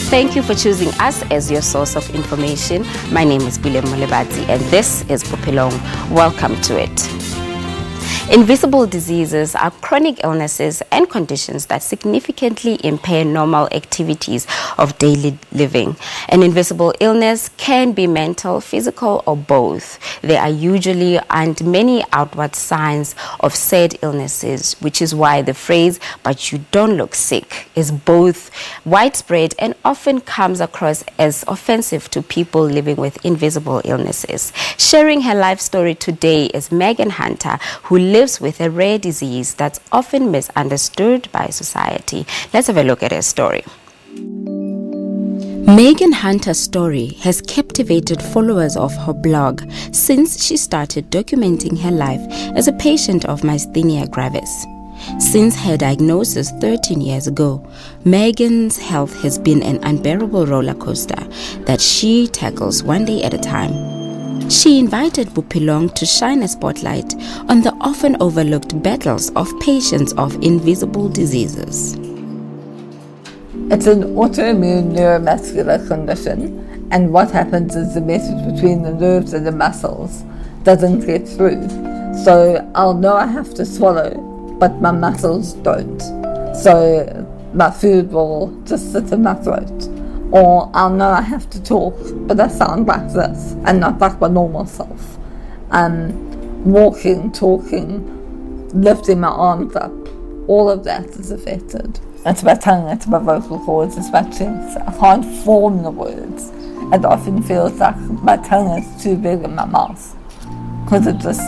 Thank you for choosing us as your source of information. My name is Bilem Molebati and this is Bophelong. Welcome to it. Invisible diseases are chronic illnesses and conditions that significantly impair normal activities of daily living. An invisible illness can be mental, physical, or both. There are usually and many outward signs of said illnesses, which is why the phrase, "but you don't look sick," is both widespread and often comes across as offensive to people living with invisible illnesses. Sharing her life story today is Megan Hunter, who lives with a rare disease that's often misunderstood by society. Let's have a look at her story. Megan Hunter's story has captivated followers of her blog since she started documenting her life as a patient of myasthenia gravis. Since her diagnosis 13 years ago, Megan's health has been an unbearable roller coaster that she tackles one day at a time. She invited Bophelong to shine a spotlight on the often overlooked battles of patients of invisible diseases. It's an autoimmune neuromuscular condition, and what happens is the message between the nerves and the muscles doesn't get through. So I'll know I have to swallow, but my muscles don't. So my food will just sit in my throat. Or I'll know I have to talk, but I sound like this and not like my normal self. Walking, talking, lifting my arms up, all of that is affected. It's my tongue, it's my vocal cords, it's my chest. I can't form the words. It often feels like my tongue is too big in my mouth because it just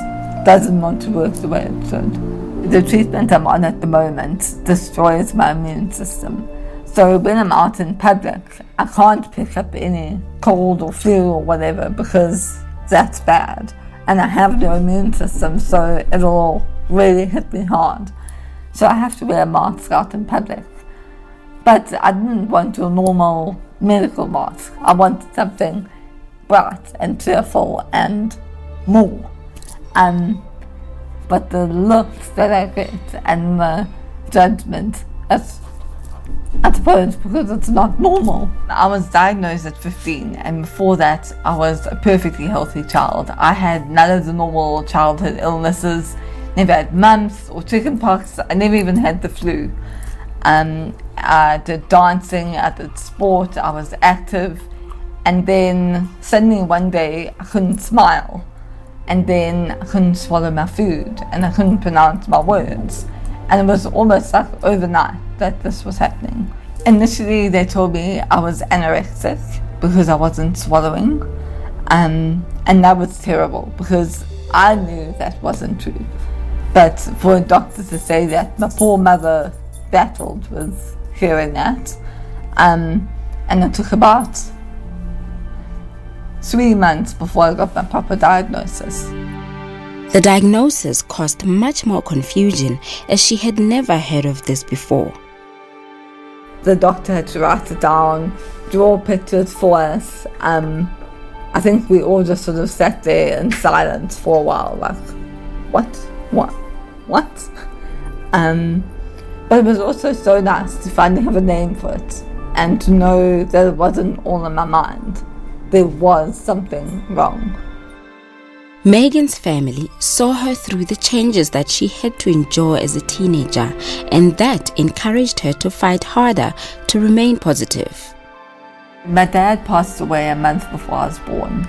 doesn't want to work the way it should. The treatment I'm on at the moment destroys my immune system. So when I'm out in public, I can't pick up any cold or flu or whatever because that's bad. And I have no immune system, so it'll really hit me hard. So I have to wear a mask out in public. But I didn't want a normal medical mask. I wanted something bright and cheerful and more. But the looks that I get and the judgment, I suppose because it's not normal. I was diagnosed at 15, and before that I was a perfectly healthy child. I had none of the normal childhood illnesses, never had mumps or chickenpox, I never even had the flu. I did dancing, I did sport, I was active, and then suddenly one day I couldn't smile, and then I couldn't swallow my food, and I couldn't pronounce my words. And it was almost like overnight that this was happening. Initially they told me I was anorexic because I wasn't swallowing, and that was terrible because I knew that wasn't true. But for a doctor to say that, my poor mother battled with hearing that, and it took about 3 months before I got my proper diagnosis. The diagnosis caused much more confusion as she had never heard of this before. The doctor had to write it down, draw pictures for us. I think we all just sort of sat there in silence for a while, like, what? But it was also so nice to finally have a name for it and to know that it wasn't all in my mind. There was something wrong. Megan's family saw her through the changes that she had to endure as a teenager, and that encouraged her to fight harder to remain positive. My dad passed away a month before I was born,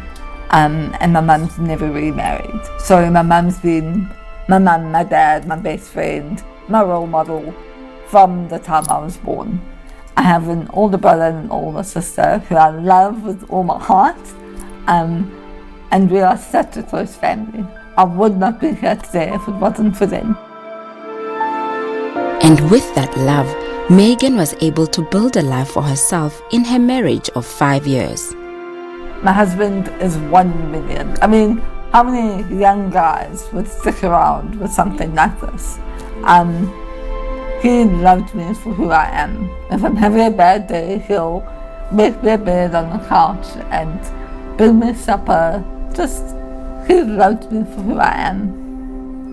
and my mum's never remarried. So my mum's been my mum, my dad, my best friend, my role model from the time I was born. I have an older brother and an older sister who I love with all my heart. And we are such a close family. I would not be here today if it wasn't for them. And with that love, Megan was able to build a life for herself in her marriage of 5 years. My husband is 1 million. I mean, how many young guys would stick around with something like this? He loved me for who I am. If I'm having a bad day, he'll make me a bed on the couch and bring me supper. He loved me for who I am,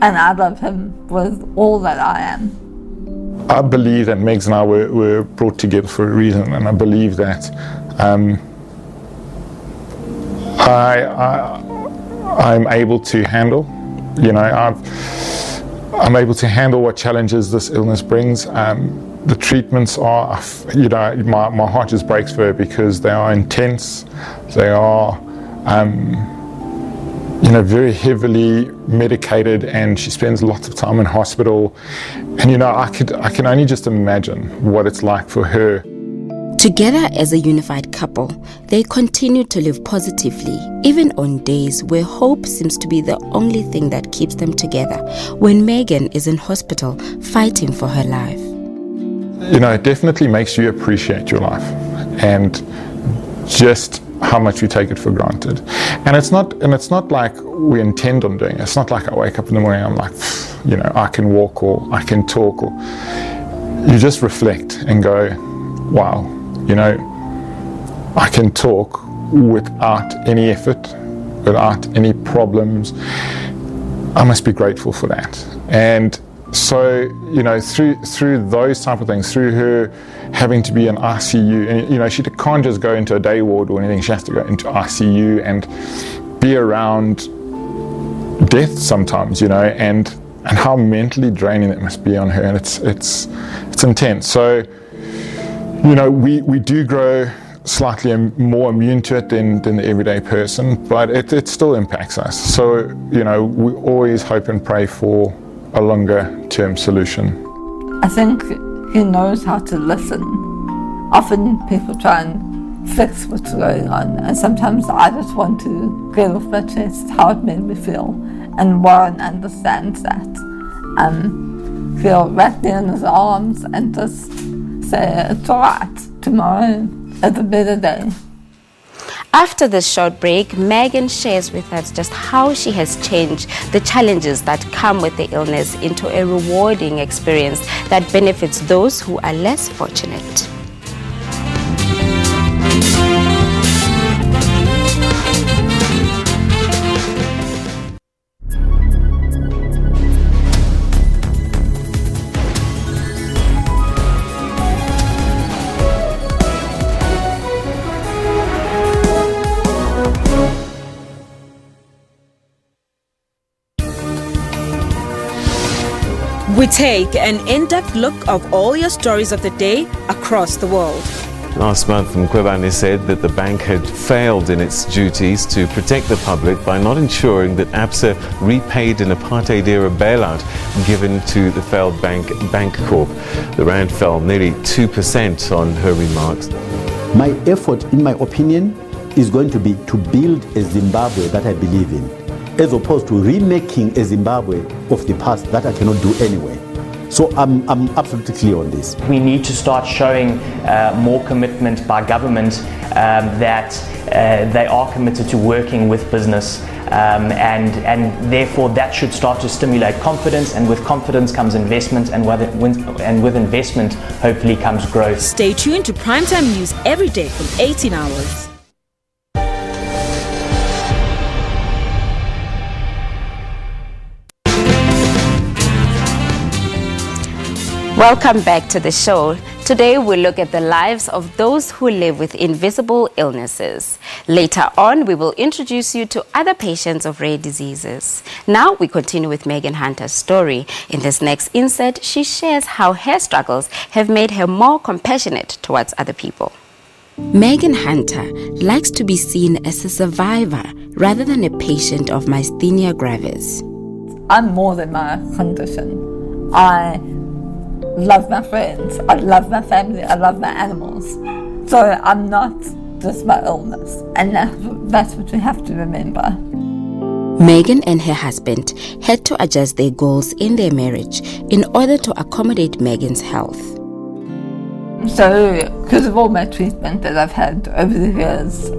and I love him with all that I am. I believe that Megs and I were brought together for a reason, and I believe that I'm able to handle, I'm able to handle what challenges this illness brings. The treatments are, my heart just breaks for her because they are intense. They are, very heavily medicated, and she spends lots of time in hospital. And I can only just imagine what it's like for her. Together as a unified couple, they continue to live positively, even on days where hope seems to be the only thing that keeps them together, when Megan is in hospital fighting for her life. It definitely makes you appreciate your life and just how much we take it for granted. And it's not like we intend on doing it. It's not like I wake up in the morning and I'm like, I can walk or I can talk, or you just reflect and go, wow, I can talk without any effort, without any problems. I must be grateful for that. And so, through those type of things, through her having to be in ICU, and she can't just go into a day ward or anything. She has to go into ICU and be around death sometimes, and how mentally draining it must be on her, and it's intense. So, we do grow slightly more immune to it than the everyday person, but it still impacts us. So, we always hope and pray for a longer term solution. I think he knows how to listen. Often people try and fix what's going on, and sometimes I just want to get off my chest how it made me feel, and Warren understands that. He'll wrap me in his arms and just say, it's alright, tomorrow is a better day. After this short break, Megan shares with us just how she has changed the challenges that come with the illness into a rewarding experience that benefits those who are less fortunate. We take an in-depth look of all your stories of the day across the world. Last month, Mkhwebane said that the bank had failed in its duties to protect the public by not ensuring that ABSA repaid an apartheid-era bailout given to the failed bank, Bank-Corp. The rand fell nearly 2% on her remarks. My effort, in my opinion, is going to be to build a Zimbabwe that I believe in, as opposed to remaking a Zimbabwe of the past that I cannot do anyway. So I'm absolutely clear on this. We need to start showing more commitment by government that they are committed to working with business, and therefore that should start to stimulate confidence, and with confidence comes investment, and with investment hopefully comes growth. Stay tuned to Primetime News every day from 18 hours. Welcome back to the show. Today we look at the lives of those who live with invisible illnesses. Later on, we will introduce you to other patients of rare diseases. Now we continue with Megan Hunter's story. In this next insert, she shares how her struggles have made her more compassionate towards other people. Megan Hunter likes to be seen as a survivor rather than a patient of myasthenia gravis. I'm more than my condition. I love my friends, I love my family, I love my animals. So I'm not just my illness, and that's what we have to remember. Megan and her husband had to adjust their goals in their marriage in order to accommodate Megan's health. So, because of all my treatment that I've had over the years,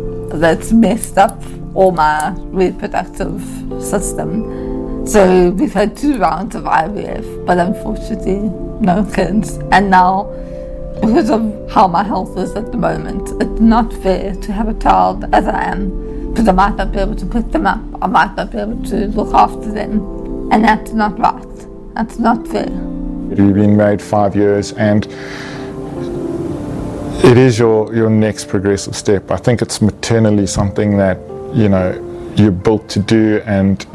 that's messed up all my reproductive system. So we've had 2 rounds of IVF, but unfortunately no kids. And now, because of how my health is at the moment, it's not fair to have a child as I am, because I might not be able to pick them up, I might not be able to look after them, and that's not right. That's not fair. We've been married 5 years, and it is your next progressive step. I think it's maternally something that, you know, you're built to do, and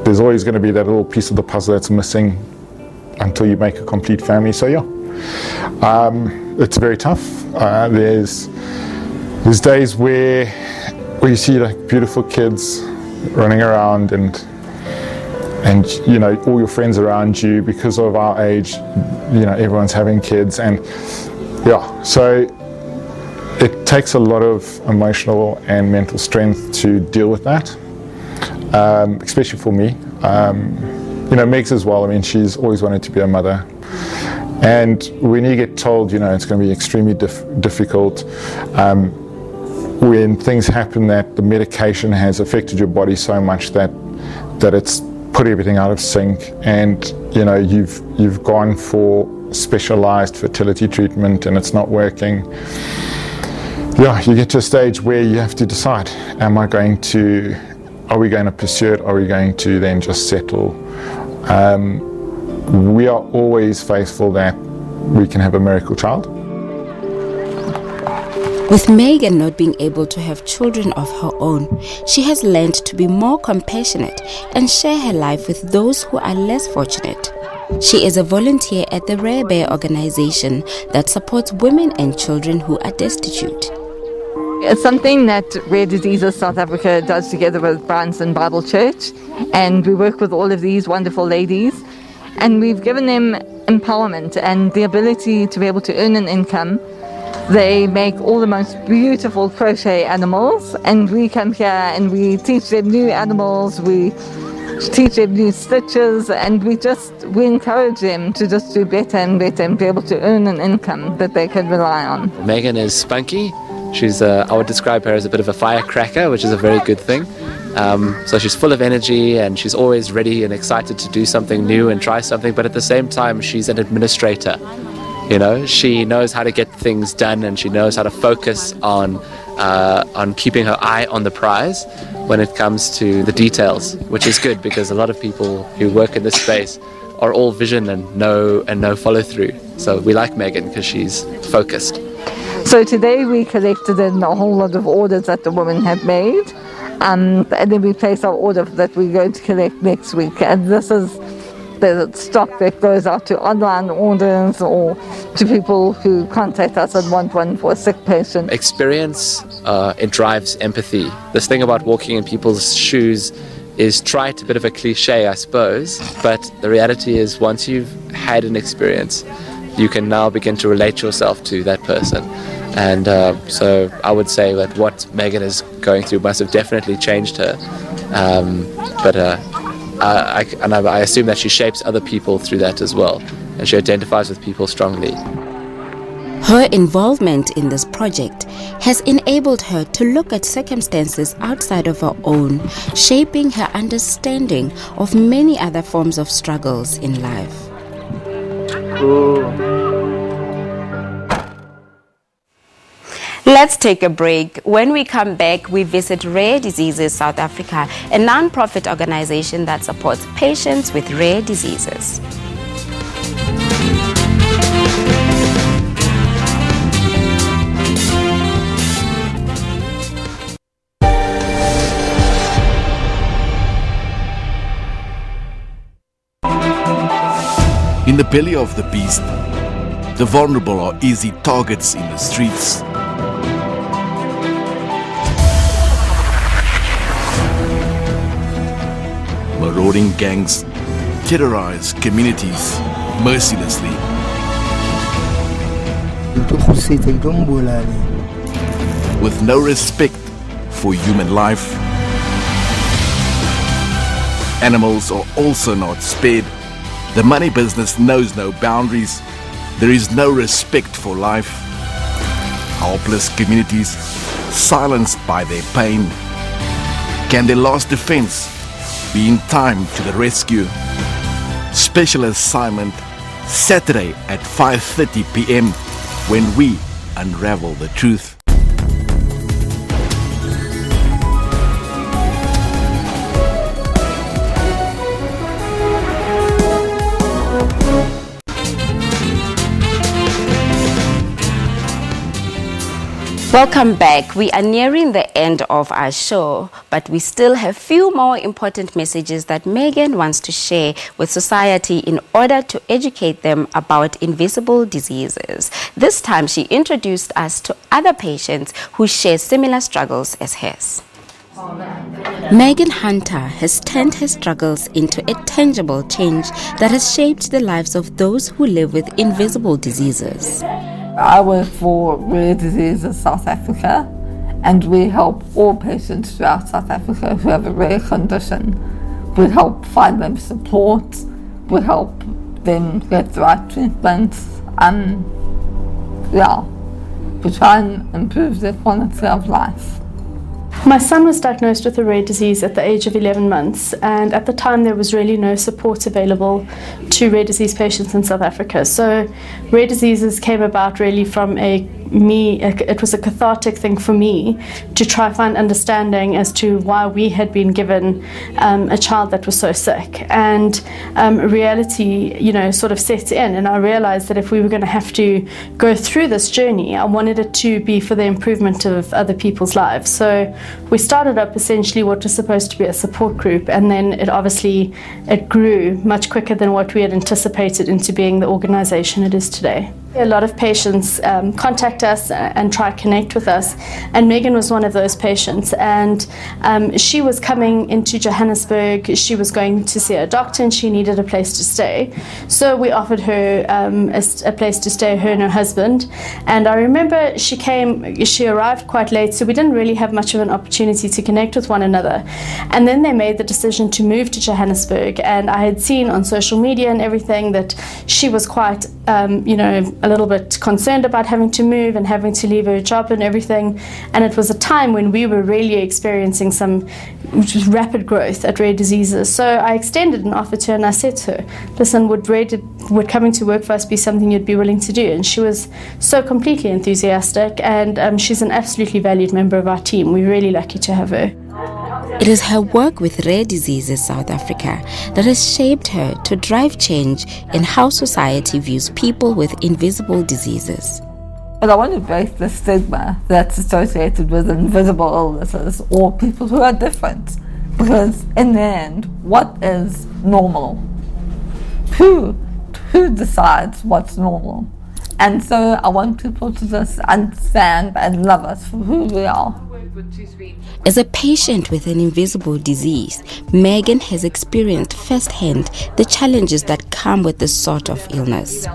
there's always going to be that little piece of the puzzle that's missing until you make a complete family. So yeah, it's very tough. There's days where you see like beautiful kids running around, and you know, all your friends around you, because of our age, you know, everyone's having kids, and yeah, so it takes a lot of emotional and mental strength to deal with that, especially for me. You know, Megs as well. I mean, she's always wanted to be a mother, and when you get told, you know, it's going to be extremely difficult, when things happen that the medication has affected your body so much that it's put everything out of sync, and you know, you've gone for specialized fertility treatment and it's not working. Yeah, you get to a stage where you have to decide, are we going to pursue it? Are we going to then just settle? We are always faithful that we can have a miracle child. With Megan not being able to have children of her own, she has learned to be more compassionate and share her life with those who are less fortunate. She is a volunteer at the Rare Bear organization that supports women and children who are destitute. It's something that Rare Diseases South Africa does together with Bryanston Bible Church, and we work with all of these wonderful ladies, and we've given them empowerment and the ability to be able to earn an income. They make all the most beautiful crochet animals, and we come here and we teach them new animals, we teach them new stitches, and we encourage them to just do better and better and be able to earn an income that they can rely on. Megan is spunky. She's I would describe her as a bit of a firecracker, which is a very good thing. So she's full of energy, and she's always ready and excited to do something new and try something, but at the same time she's an administrator. You know, she knows how to get things done, and she knows how to focus on keeping her eye on the prize when it comes to the details, which is good, because a lot of people who work in this space are all vision and no follow through. So we like Megan because she's focused. So today we collected in a whole lot of orders that the women had made, and then we place our order that we're going to collect next week. And this is the stock that goes out to online orders or to people who contact us and want one for a sick patient. Experience, it drives empathy. This thing about walking in people's shoes is trite, a bit of a cliche, I suppose, but the reality is once you've had an experience, you can now begin to relate yourself to that person. And so I would say that what Megan is going through must have definitely changed her. I assume that she shapes other people through that as well, and she identifies with people strongly. Her involvement in this project has enabled her to look at circumstances outside of her own, shaping her understanding of many other forms of struggles in life. Let's take a break. When we come back, we visit Rare Diseases South Africa, a non-profit organization that supports patients with rare diseases. In the belly of the beast, the vulnerable are easy targets in the streets. Marauding gangs terrorize communities mercilessly. With no respect for human life, animals are also not spared. The money business knows no boundaries. There is no respect for life. Helpless communities silenced by their pain. Can their last defense be in time to the rescue? Special assignment Saturday at 5:30 p.m. when we unravel the truth. Welcome back. We are nearing the end of our show, but we still have few more important messages that Megan wants to share with society in order to educate them about invisible diseases. This time she introduced us to other patients who share similar struggles as hers. Megan Hunter has turned her struggles into a tangible change that has shaped the lives of those who live with invisible diseases. I work for Rare Diseases South Africa, and we help all patients throughout South Africa who have a rare condition. We help find them support, we help them get the right treatment, and we try and improve their quality of life. My son was diagnosed with a rare disease at the age of 11 months, and at the time there was really no support available to rare disease patients in South Africa. So rare diseases came about really from it was a cathartic thing for me to try find understanding as to why we had been given a child that was so sick. And reality, sort of set in, and I realized that if we were going to have to go through this journey, I wanted it to be for the improvement of other people's lives. So we started up essentially what was supposed to be a support group, and then it grew much quicker than what we had anticipated into being the organization it is today. A lot of patients contact us and try to connect with us, and Megan was one of those patients, and she was coming into Johannesburg. She was going to see a doctor and she needed a place to stay, so we offered her a place to stay, her and her husband. And I remember she arrived quite late, so we didn't really have much of an opportunity to connect with one another. And then they made the decision to move to Johannesburg, and I had seen on social media and everything that she was quite a little bit concerned about having to move and having to leave her job and everything. And it was a time when we were really experiencing some rapid growth at Rare Diseases. So I extended an offer to her and I said to her, listen, would coming to work for us be something you'd be willing to do? And she was so completely enthusiastic, and she's an absolutely valued member of our team. We're really lucky to have her. It is her work with Rare Diseases South Africa that has shaped her to drive change in how society views people with invisible diseases. But I want to break the stigma that's associated with invisible illnesses or people who are different. Because in the end, what is normal? Who decides what's normal? And so I want people to just understand and love us for who we are. As a patient with an invisible disease, Megan has experienced firsthand the challenges that come with this sort of illness.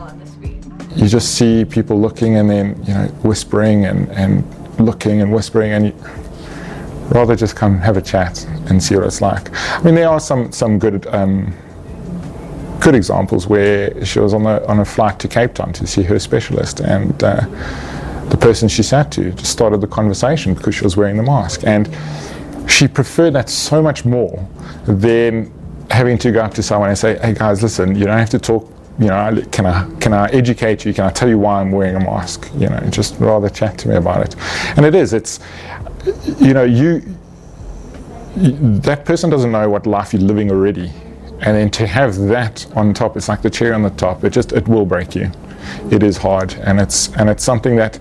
You just see people looking and then, whispering and looking and whispering, and rather just come have a chat and see what it's like. I mean, there are some good examples where she was on a flight to Cape Town to see her specialist, and the person she sat to just started the conversation because she was wearing the mask, and she preferred that so much more than having to go up to someone and say, hey guys, listen, you don't have to talk, can I educate you, can I tell you why I'm wearing a mask, just rather chat to me about it. And it's that person doesn't know what life you're living already, and then to have that on top, it's like the cherry on the top. It will break you. It is hard, and it's something that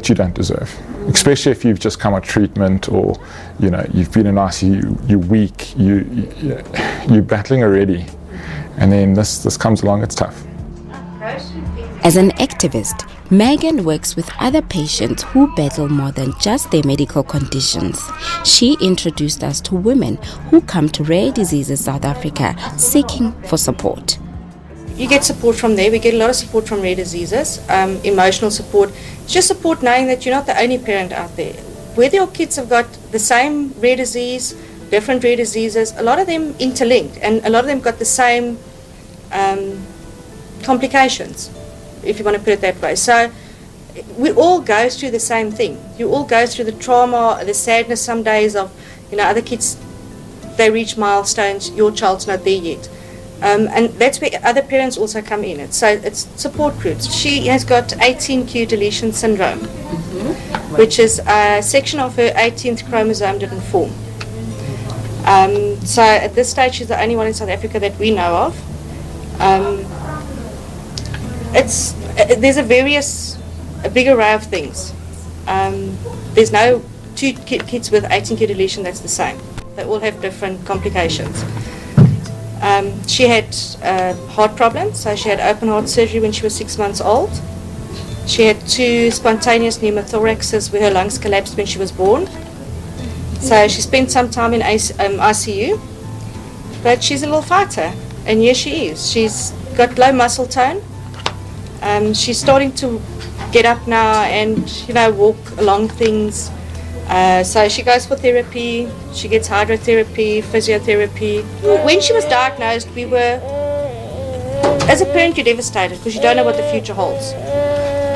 you don't deserve, especially if you've just come out of treatment, or you've been in ICU, you're weak, you're battling already, and then this comes along. It's tough. As an activist, Megan works with other patients who battle more than just their medical conditions. She introduced us to women who come to Rare Diseases South Africa seeking for support. You get support from there. We get a lot of support from Rare Diseases, emotional support. It's just support knowing that you're not the only parent out there. Whether your kids have got the same rare disease, different rare diseases, a lot of them interlinked, and a lot of them got the same complications, if you want to put it that way. So we all go through the same thing. You all go through the trauma, the sadness some days of, other kids, they reach milestones, your child's not there yet. And that's where other parents also come in. It's support groups. She has got 18q deletion syndrome, which is a section of her 18th chromosome didn't form. So at this stage, she's the only one in South Africa that we know of. There's a various a big array of things. There's no two kids with 18q deletion that's the same. They all have different complications. She had heart problems, so she had open heart surgery when she was 6 months old. She had 2 spontaneous pneumothoraxes where her lungs collapsed when she was born. So she spent some time in ICU, but she's a little fighter, and here she is. She's got low muscle tone. She's starting to get up now and, walk along things. So she goes for therapy, she gets hydrotherapy, physiotherapy. When she was diagnosed, we were, as a parent, you're devastated because you don't know what the future holds.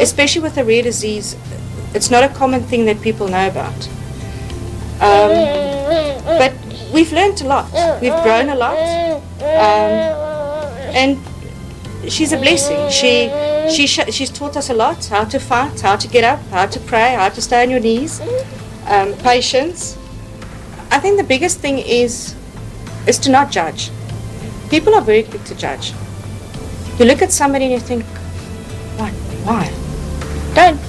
Especially with a rare disease, it's not a common thing that people know about. But we've learned a lot, we've grown a lot, and she's a blessing. She's taught us a lot, how to fight, how to get up, how to pray, how to stay on your knees. Patience. I think the biggest thing is to not judge. People are very quick to judge. You look at somebody and you think, what? Why? Don't.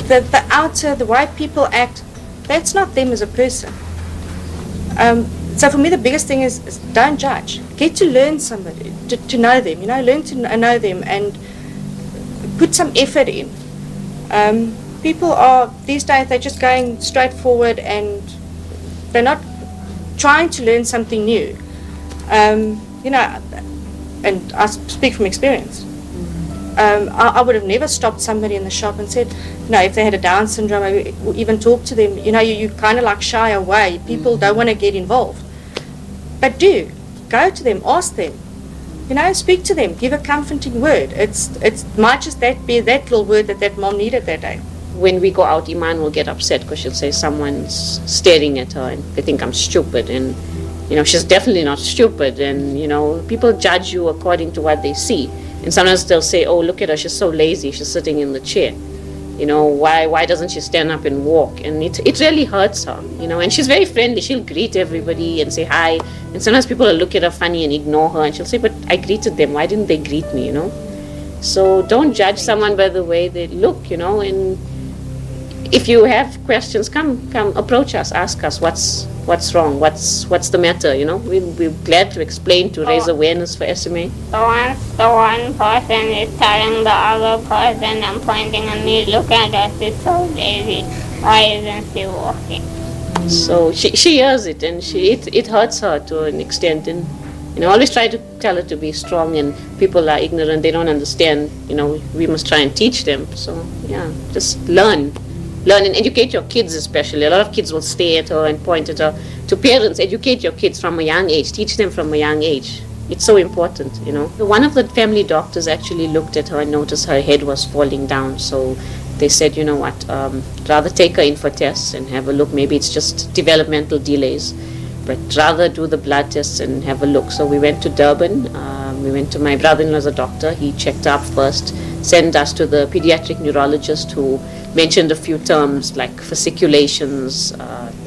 The outer, the way people act, that's not them as a person. So for me, the biggest thing is don't judge. Get to learn somebody, to know them. Learn to know them and put some effort in. People are, these days, they're just going straight forward and they're not trying to learn something new. And I speak from experience. I would have never stopped somebody in the shop and said, if they had a Down syndrome, or even talk to them. You kind of like shy away. People don't want to get involved. But do. Go to them, ask them. Speak to them, give a comforting word. It might just be that little word that mom needed that day. When we go out, Iman will get upset because she'll say someone's staring at her and they think I'm stupid. And, she's definitely not stupid. And, people judge you according to what they see. And sometimes they'll say, oh, look at her, she's so lazy, she's sitting in the chair. Why doesn't she stand up and walk? And it really hurts her, and she's very friendly. She'll greet everybody and say hi. And sometimes people will look at her funny and ignore her. And she'll say, but I greeted them, why didn't they greet me, So don't judge someone by the way they look, and if you have questions, come approach us, ask us what's wrong, what's the matter, We'll be glad to explain, to raise awareness for SMA. So once the one person is telling the other person and pointing at me, look at us, it's so lazy, why isn't she walking? So she hears it and it hurts her to an extent, and I always try to tell her to be strong, and people are ignorant, they don't understand, we must try and teach them. So yeah, just learn and educate your kids especially. A lot of kids will stare at her and point at her. To parents, educate your kids from a young age, teach them from a young age. It's so important, One of the family doctors actually looked at her and noticed her head was falling down, so they said, rather take her in for tests and have a look. Maybe it's just developmental delays, but rather do the blood tests and have a look. So we went to Durban. We went to my brother-in-law's a doctor. He checked up first, sent us to the pediatric neurologist who mentioned a few terms like fasciculations,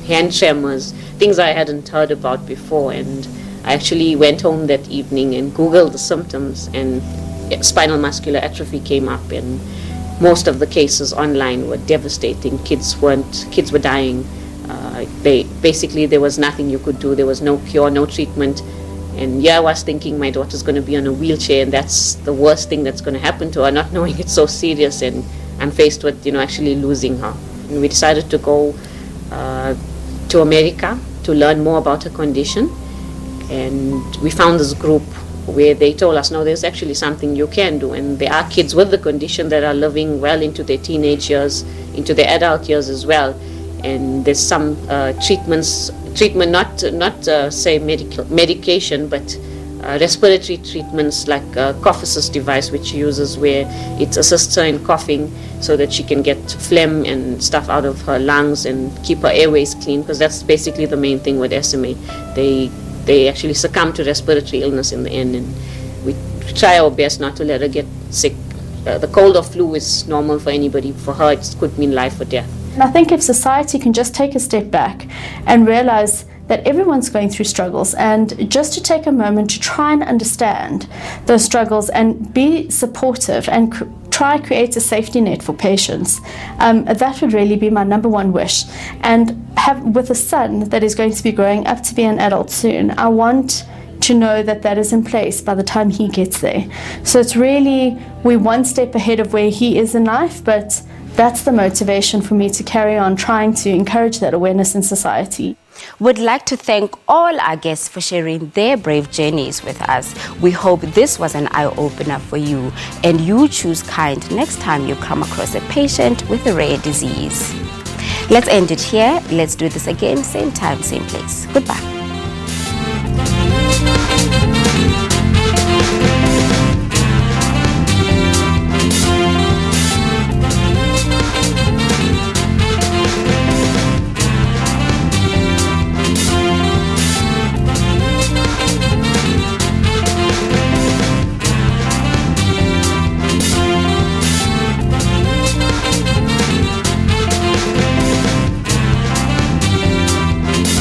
hand tremors, things I hadn't heard about before. And I actually went home that evening and Googled the symptoms, and spinal muscular atrophy came up, and most of the cases online were devastating. Kids were dying. Basically there was nothing you could do. There was no cure, no treatment. And I was thinking my daughter's going to be on a wheelchair, and that's the worst thing that's going to happen to her, not knowing it's so serious, and I'm faced with actually losing her. And we decided to go to America to learn more about her condition, and we found this group where they told us, no, there's actually something you can do, and there are kids with the condition that are living well into their teenage years, into their adult years as well. And there's some treatment, not say medication, but respiratory treatments like a cough assist device, which she uses, where it assists her in coughing so that she can get phlegm and stuff out of her lungs and keep her airways clean, because that's basically the main thing with SMA. They actually succumb to respiratory illness in the end, and we try our best not to let her get sick. The cold or flu is normal for anybody. For her, it could mean life or death. And I think if society can just take a step back and realize that everyone's going through struggles, and just to take a moment to try and understand those struggles and be supportive and try create a safety net for patients. That would really be my number one wish. And with a son that is going to be growing up to be an adult soon, I want to know that that is in place by the time he gets there. So it's really, we're one step ahead of where he is in life, but that's the motivation for me to carry on trying to encourage that awareness in society. Would like to thank all our guests for sharing their brave journeys with us. We hope this was an eye-opener for you, and you choose kind next time you come across a patient with a rare disease. Let's end it here. Let's do this again, same time, same place. Goodbye.